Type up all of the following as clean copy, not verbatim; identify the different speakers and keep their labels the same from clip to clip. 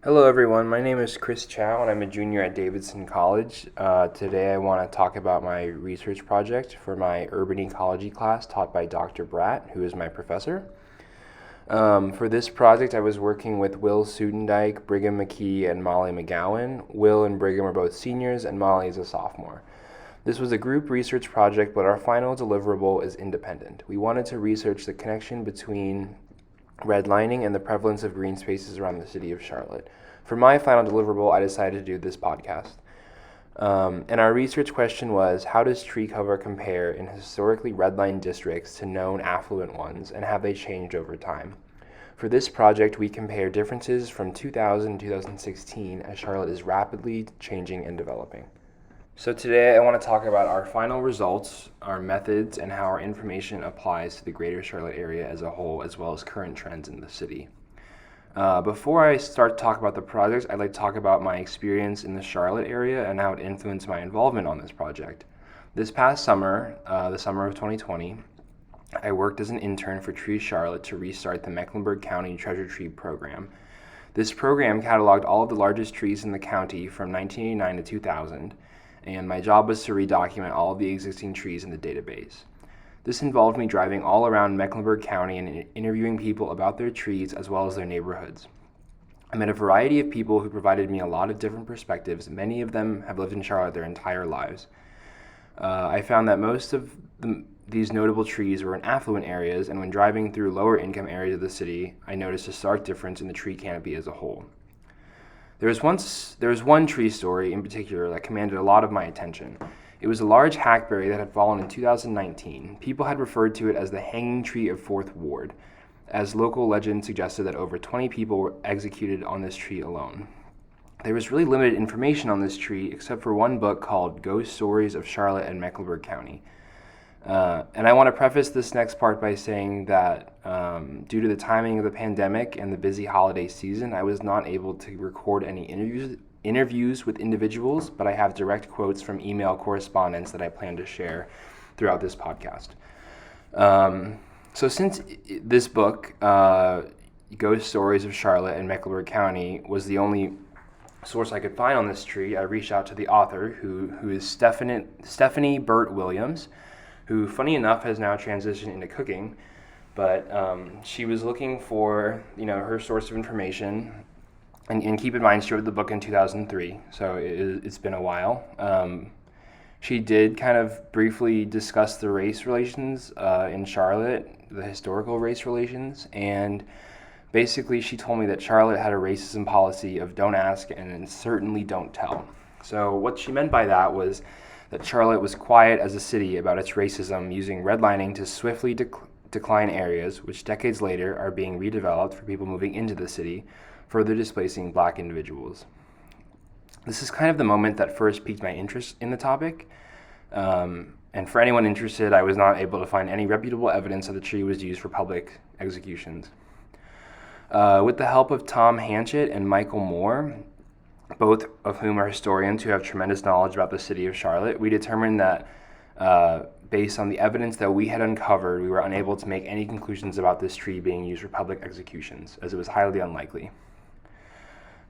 Speaker 1: Hello everyone, my name is Chris Chow and I'm a junior at Davidson College. Today I want to talk about my research project for my Urban Ecology class taught by Dr. Bratt, who is my professor. For this project I was working with Will Sudendijk, Brigham McKee, and Molly McGowan. Will and Brigham are both seniors and Molly is a sophomore. This was a group research project, but our final deliverable is independent. We wanted to research the connection between redlining and the prevalence of green spaces around the city of Charlotte. For my final deliverable, I decided to do this podcast. And our research question was, how does tree cover compare in historically redlined districts to known affluent ones, and have they changed over time? For this project, we compare differences from 2000 to 2016 as Charlotte is rapidly changing and developing. So today I want to talk about our final results, our methods, and how our information applies to the greater Charlotte area as a whole, as well as current trends in the city. Before I start to talk about the project, I'd like to talk about my experience in the Charlotte area and how it influenced my involvement on this project. This past summer, the summer of 2020, I worked as an intern for Tree Charlotte to restart the Mecklenburg County Treasure Tree Program. This program cataloged all of the largest trees in the county from 1989 to 2000, and my job was to redocument all of the existing trees in the database. This involved me driving all around Mecklenburg County and interviewing people about their trees as well as their neighborhoods. I met a variety of people who provided me a lot of different perspectives. Many of them have lived in Charlotte their entire lives. I found that most of these notable trees were in affluent areas, and when driving through lower income areas of the city, I noticed a stark difference in the tree canopy as a whole. There was one tree story in particular that commanded a lot of my attention. It was a large hackberry that had fallen in 2019. People had referred to it as the hanging tree of 4th Ward, as local legend suggested that over 20 people were executed on this tree alone. There was really limited information on this tree except for one book called Ghost Stories of Charlotte and Mecklenburg County. And I want to preface this next part by saying that due to the timing of the pandemic and the busy holiday season, I was not able to record any interviews with individuals, but I have direct quotes from email correspondence that I plan to share throughout this podcast. So since this book, Ghost Stories of Charlotte and Mecklenburg County, was the only source I could find on this tree, I reached out to the author, who is Stephanie Burt Williams, who, funny enough, has now transitioned into cooking, but she was looking for, her source of information, and keep in mind, she wrote the book in 2003, so it's been a while. She did kind of briefly discuss the race relations in Charlotte, the historical race relations, and basically she told me that Charlotte had a racism policy of don't ask and certainly don't tell. So what she meant by that was that Charlotte was quiet as a city about its racism, using redlining to swiftly decline areas, which decades later are being redeveloped for people moving into the city, further displacing Black individuals. This is kind of the moment that first piqued my interest in the topic. And for anyone interested, I was not able to find any reputable evidence that the tree was used for public executions. With the help of Tom Hanchett and Michael Moore, both of whom are historians who have tremendous knowledge about the city of Charlotte, we determined that based on the evidence that we had uncovered, we were unable to make any conclusions about this tree being used for public executions, as it was highly unlikely.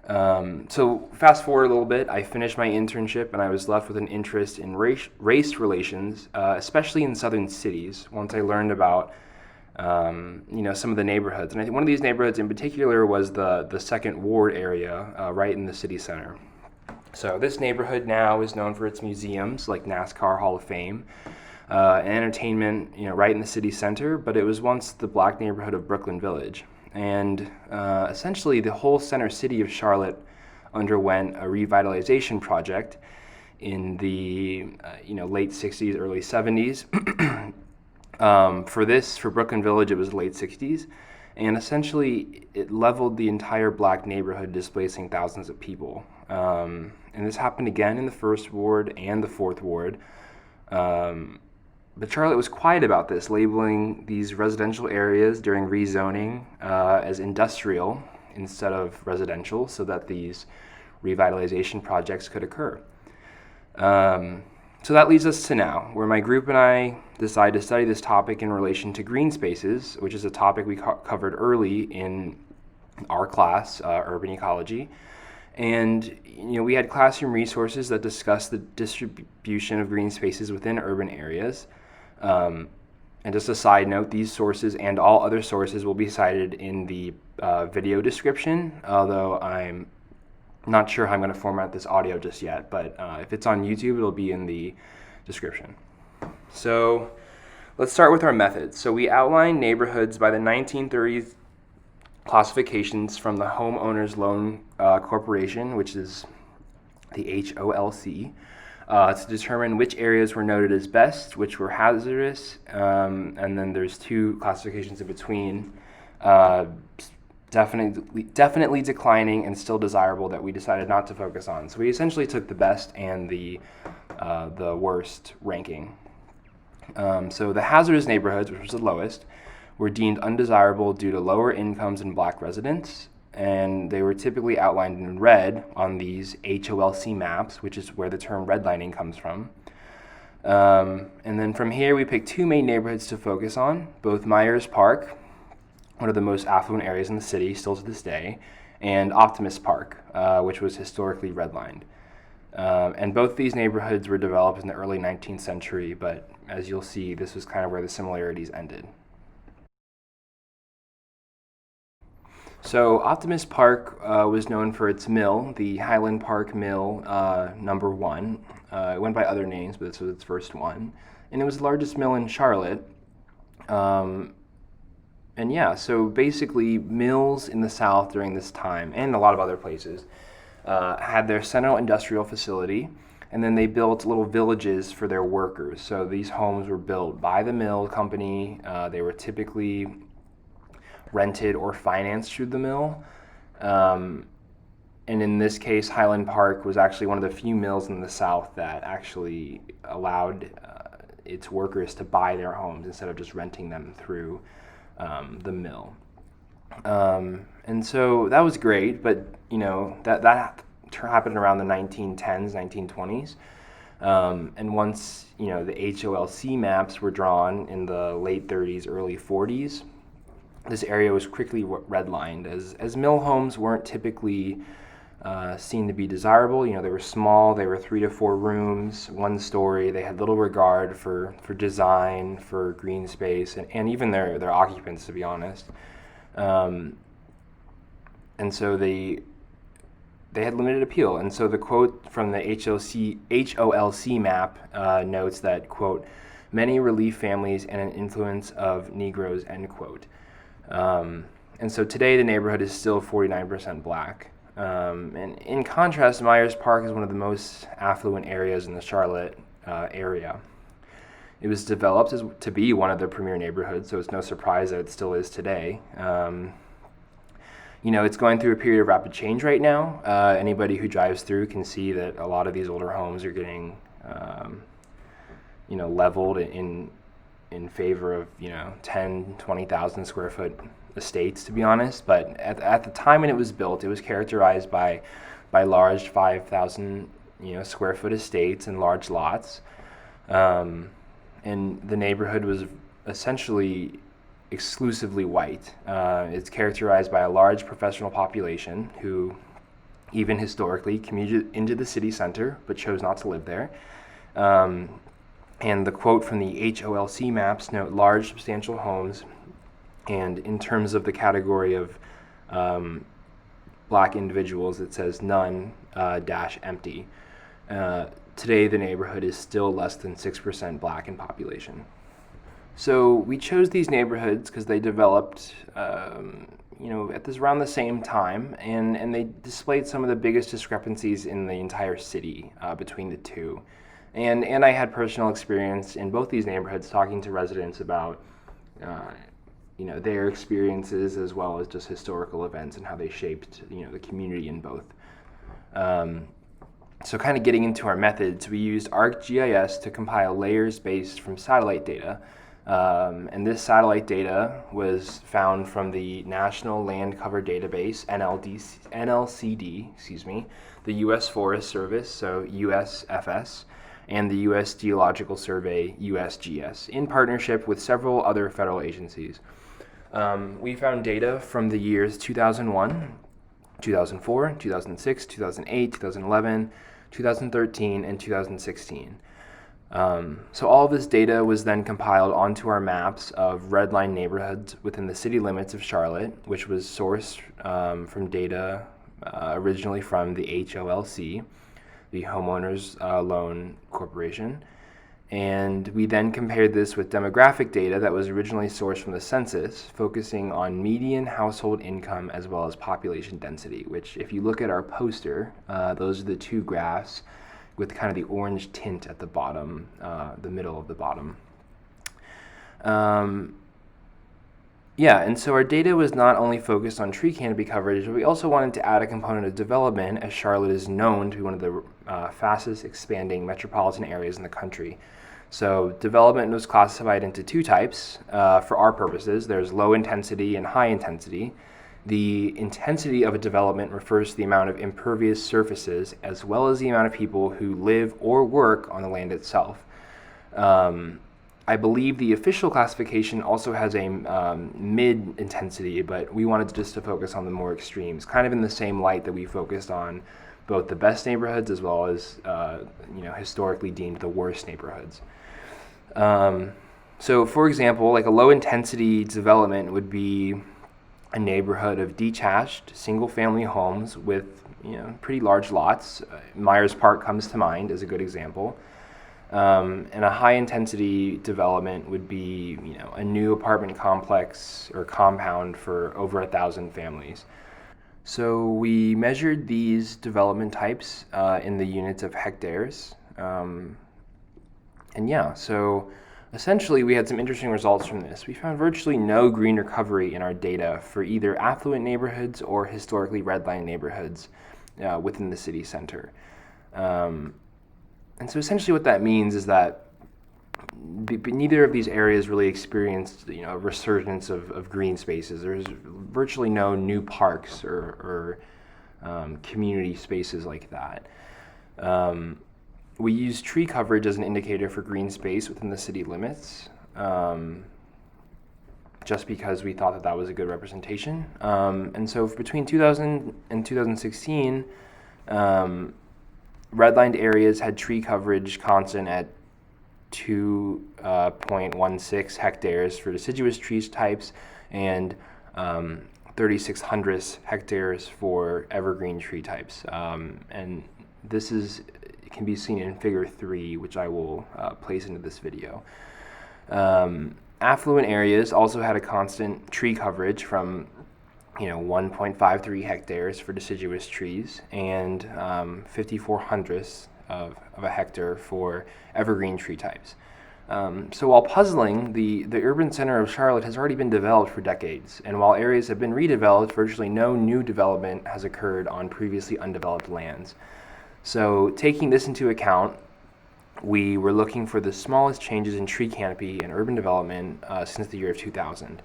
Speaker 1: So fast forward a little bit, I finished my internship and I was left with an interest in race relations, especially in southern cities, once I learned about some of the neighborhoods. And I think one of these neighborhoods in particular was the 2nd Ward area, right in the city center. So this neighborhood now is known for its museums, like NASCAR Hall of Fame, and entertainment, right in the city center, but it was once the Black neighborhood of Brooklyn Village. And essentially the whole center city of Charlotte underwent a revitalization project in the late 60s, early 70s. For Brooklyn Village, it was late 60s, and essentially it leveled the entire Black neighborhood, displacing thousands of people. And this happened again in the 1st Ward and the 4th Ward. But Charlotte was quiet about this, labeling these residential areas during rezoning as industrial instead of residential, so that these revitalization projects could occur. So that leads us to now, where my group and I decided to study this topic in relation to green spaces, which is a topic we covered early in our class, Urban Ecology. And we had classroom resources that discuss the distribution of green spaces within urban areas. And just a side note, these sources and all other sources will be cited in the video description, although I'm not sure how I'm going to format this audio just yet, but if it's on YouTube, it'll be in the description. So let's start with our methods. So we outline neighborhoods by the 1930s classifications from the Homeowners Loan Corporation, which is the HOLC, to determine which areas were noted as best, which were hazardous, and then there's two classifications in between, definitely declining and still desirable, that we decided not to focus on. So we essentially took the best and the worst ranking. So the hazardous neighborhoods, which was the lowest, were deemed undesirable due to lower incomes in black residents, and they were typically outlined in red on these HOLC maps, which is where the term redlining comes from. And then from here, we picked two main neighborhoods to focus on, both Myers Park, one of the most affluent areas in the city, still to this day, and Optimist Park, which was historically redlined. And both these neighborhoods were developed in the early 19th century, but as you'll see, this was kind of where the similarities ended. So Optimist Park was known for its mill, the Highland Park Mill number 1. It went by other names, but this was its first one. And it was the largest mill in Charlotte. And yeah, so basically mills in the South during this time, and a lot of other places, had their central industrial facility, and then they built little villages for their workers. So these homes were built by the mill company. They were typically rented or financed through the mill. And in this case, Highland Park was actually one of the few mills in the South that actually allowed its workers to buy their homes instead of just renting them through the mill. And so that was great, but that happened around the 1910s, 1920s. And once the HOLC maps were drawn in the late 30s, early 40s, this area was quickly redlined as mill homes weren't typically seen to be desirable. They were small, they were 3 to 4 rooms, 1 story. They had little regard for design, for green space, and even their occupants, to be honest. And so they had limited appeal. And so the quote from the HOLC map notes that, quote, "many relief families and an influence of Negroes," end quote. And so today the neighborhood is still 49% black. And in contrast, Myers Park is one of the most affluent areas in the Charlotte area. It was developed to be one of the premier neighborhoods, so it's no surprise that it still is today. It's going through a period of rapid change right now. Anybody who drives through can see that a lot of these older homes are getting, leveled in favor of 10, 20,000 square foot estates, to be honest. But at the time when it was built, it was characterized by large 5,000 square foot estates and large lots, and the neighborhood was essentially exclusively white. It's characterized by a large professional population who, even historically, commuted into the city center but chose not to live there. And the quote from the HOLC maps note large, substantial homes, and in terms of the category of black individuals, it says none -empty. Today, the neighborhood is still less than 6% black in population. So we chose these neighborhoods because they developed, around the same time, and they displayed some of the biggest discrepancies in the entire city between the two. And I had personal experience in both these neighborhoods talking to residents about, their experiences as well as just historical events and how they shaped, the community in both. So kind of getting into our methods, we used Arcgis to compile layers based from satellite data. And this satellite data was found from the National Land Cover Database, NLCD, the U.S. Forest Service, so USFS, and the U.S. Geological Survey, USGS, in partnership with several other federal agencies. We found data from the years 2001, 2004, 2006, 2008, 2011, 2013, and 2016. So all of this data was then compiled onto our maps of red line neighborhoods within the city limits of Charlotte, which was sourced from data originally from the HOLC, the Homeowners Loan Corporation. And we then compared this with demographic data that was originally sourced from the census, focusing on median household income as well as population density, which if you look at our poster, those are the two graphs with kind of the orange tint at the bottom, the middle of the bottom. And so our data was not only focused on tree canopy coverage, but we also wanted to add a component of development, as Charlotte is known to be one of the fastest expanding metropolitan areas in the country. So development was classified into two types for our purposes. There's low intensity and high intensity. The intensity of a development refers to the amount of impervious surfaces as well as the amount of people who live or work on the land itself. I believe the official classification also has a mid-intensity, but we wanted just to focus on the more extremes, kind of in the same light that we focused on both the best neighborhoods as well as historically deemed the worst neighborhoods. So for example, like a low-intensity development would be a neighborhood of detached single-family homes with pretty large lots. Myers Park comes to mind as a good example. And a high-intensity development would be a new apartment complex or compound for over 1,000 families. So we measured these development types in the units of hectares. So essentially we had some interesting results from this. We found virtually no green recovery in our data for either affluent neighborhoods or historically redlined neighborhoods within the city center. And so essentially what that means is that neither of these areas really experienced a resurgence of green spaces. There's virtually no new parks or community spaces like that. We use tree coverage as an indicator for green space within the city limits, just because we thought that was a good representation. And so between 2000 and 2016, redlined areas had tree coverage constant at 2.16 hectares for deciduous tree types and 3,600 hectares for evergreen tree types. And this can be seen in Figure 3, which I will place into this video. Affluent areas also had a constant tree coverage from 1.53 hectares for deciduous trees and 5,400 of a hectare for evergreen tree types. So while puzzling, the urban center of Charlotte has already been developed for decades, and while areas have been redeveloped, virtually no new development has occurred on previously undeveloped lands. So taking this into account, we were looking for the smallest changes in tree canopy and urban development since the year of 2000.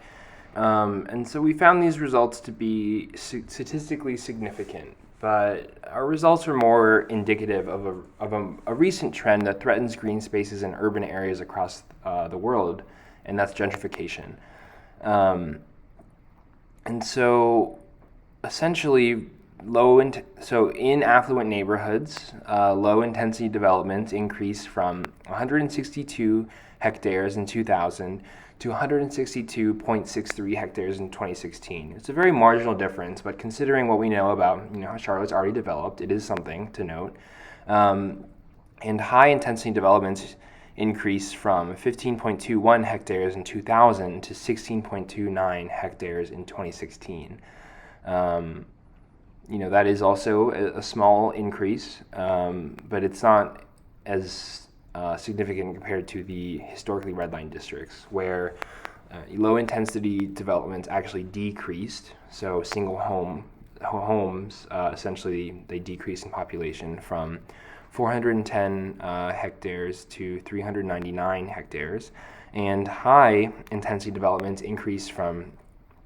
Speaker 1: And so we found these results to be statistically significant, but our results are more indicative of a recent trend that threatens green spaces in urban areas across the world, and that's gentrification. And so essentially, in affluent neighborhoods, low-intensity development increased from 162 hectares in 2000 to 162.63 hectares in 2016. It's a very marginal difference, but considering what we know about how Charlotte's already developed, it is something to note. And high-intensity developments increased from 15.21 hectares in 2000 to 16.29 hectares in 2016. That is also a small increase, but it's not as significant compared to the historically redlined districts, where low-intensity developments actually decreased. So single homes, essentially, they decreased in population from 410 hectares to 399 hectares, and high-intensity developments increased from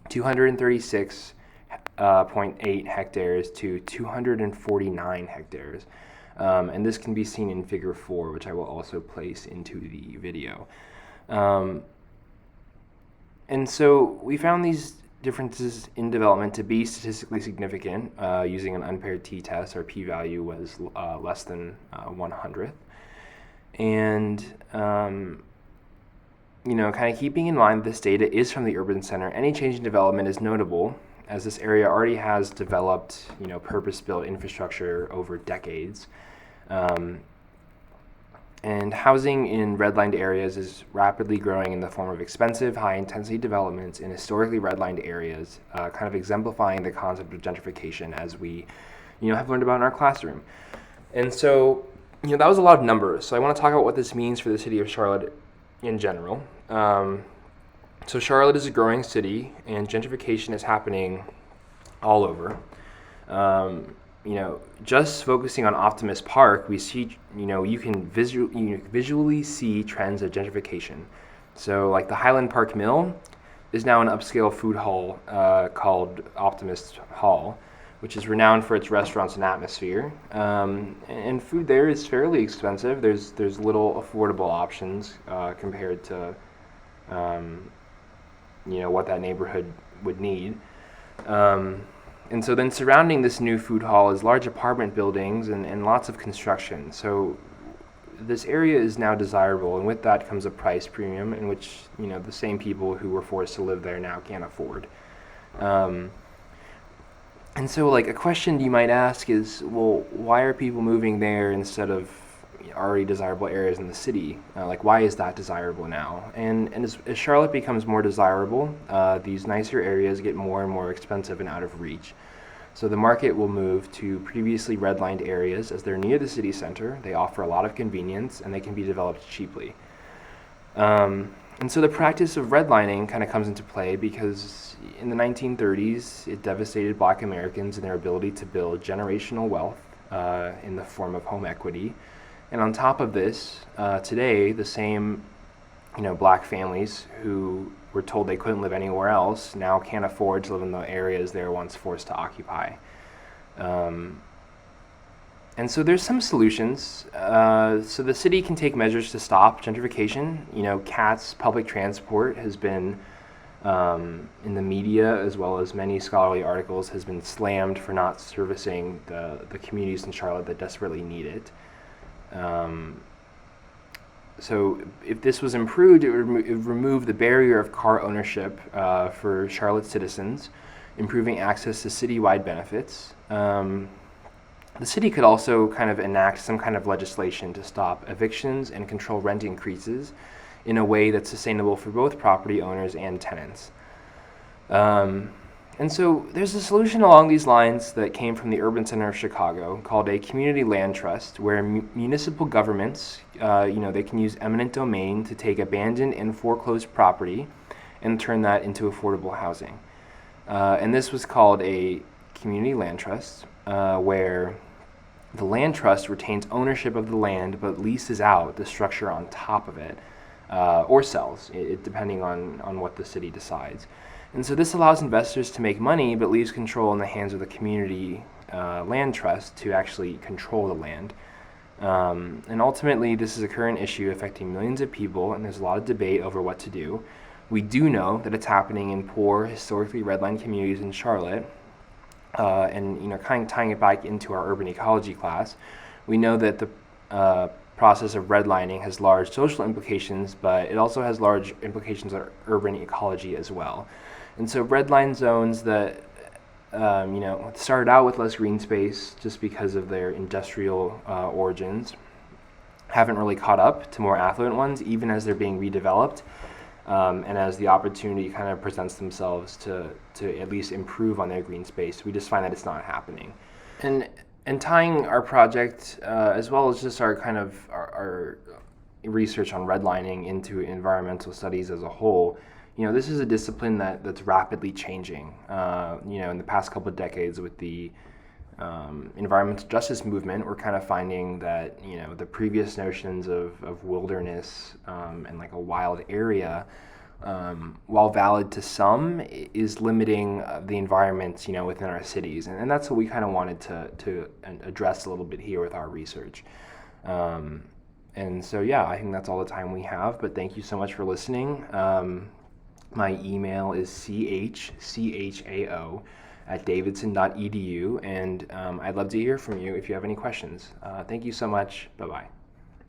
Speaker 1: 236.8 hectares to 249 hectares. And this can be seen in Figure 4, which I will also place into the video. And so we found these differences in development to be statistically significant using an unpaired t-test. Our p-value was less than 1/100th. And, kind of keeping in mind this data is from the urban center, any change in development is notable as this area already has developed, purpose-built infrastructure over decades. And housing in redlined areas is rapidly growing in the form of expensive, high-intensity developments in historically redlined areas, kind of exemplifying the concept of gentrification as we, have learned about in our classroom. And so, that was a lot of numbers. So I want to talk about what this means for the city of Charlotte in general. So Charlotte is a growing city, and gentrification is happening all over. Just focusing on Optimist Park, we see, you can visually see trends of gentrification. So like the Highland Park Mill is now an upscale food hall called Optimist Hall, which is renowned for its restaurants and atmosphere. And food there is fairly expensive. There's little affordable options compared to, what that neighborhood would need. And so then surrounding this new food hall is large apartment buildings and lots of construction. So this area is now desirable, and with that comes a price premium in which, the same people who were forced to live there now can't afford. And so like a question you might ask is, well, why are people moving there instead of already desirable areas in the city? Why is that desirable now? And as Charlotte becomes more desirable, these nicer areas get more and more expensive and out of reach. So the market will move to previously redlined areas as they're near the city center. They offer a lot of convenience and they can be developed cheaply. And so the practice of redlining kind of comes into play because in the 1930s, it devastated Black Americans and their ability to build generational wealth in the form of home equity. And on top of this, today, the same, Black families who were told they couldn't live anywhere else now can't afford to live in the areas they were once forced to occupy. And so there's some solutions. So the city can take measures to stop gentrification. CAT's public transport has been, in the media as well as many scholarly articles, has been slammed for not servicing the communities in Charlotte that desperately need it. So if this was improved, it would remove the barrier of car ownership for Charlotte citizens, improving access to citywide benefits. The city could also kind of enact some kind of legislation to stop evictions and control rent increases in a way that's sustainable for both property owners and tenants. And so there's a solution along these lines that came from the urban center of Chicago called a community land trust, where municipal governments, they can use eminent domain to take abandoned and foreclosed property and turn that into affordable housing. And this was called a community land trust, where the land trust retains ownership of the land but leases out the structure on top of it, or sells, depending on what the city decides. And so this allows investors to make money but leaves control in the hands of the community land trust to actually control the land. And ultimately, this is a current issue affecting millions of people, and there's a lot of debate over what to do. We do know that it's happening in poor, historically redlined communities in Charlotte. And kind of tying it back into our urban ecology class, we know that the process of redlining has large social implications, but it also has large implications on urban ecology as well. And so redline zones that started out with less green space just because of their industrial origins haven't really caught up to more affluent ones, even as they're being redeveloped. And as the opportunity kind of presents themselves to at least improve on their green space, we just find that it's not happening. And tying our project, as well as just our kind of our research on redlining into environmental studies as a whole, this is a discipline that's rapidly changing. In the past couple of decades with the environmental justice movement, we're kind of finding that, the previous notions of wilderness and like a wild area, while valid to some, is limiting the environments, within our cities. And that's what we kind of wanted to address a little bit here with our research. And so, I think that's all the time we have, but thank you so much for listening. My email is chao@davidson.edu, and I'd love to hear from you if you have any questions. Thank you so much. Bye-bye.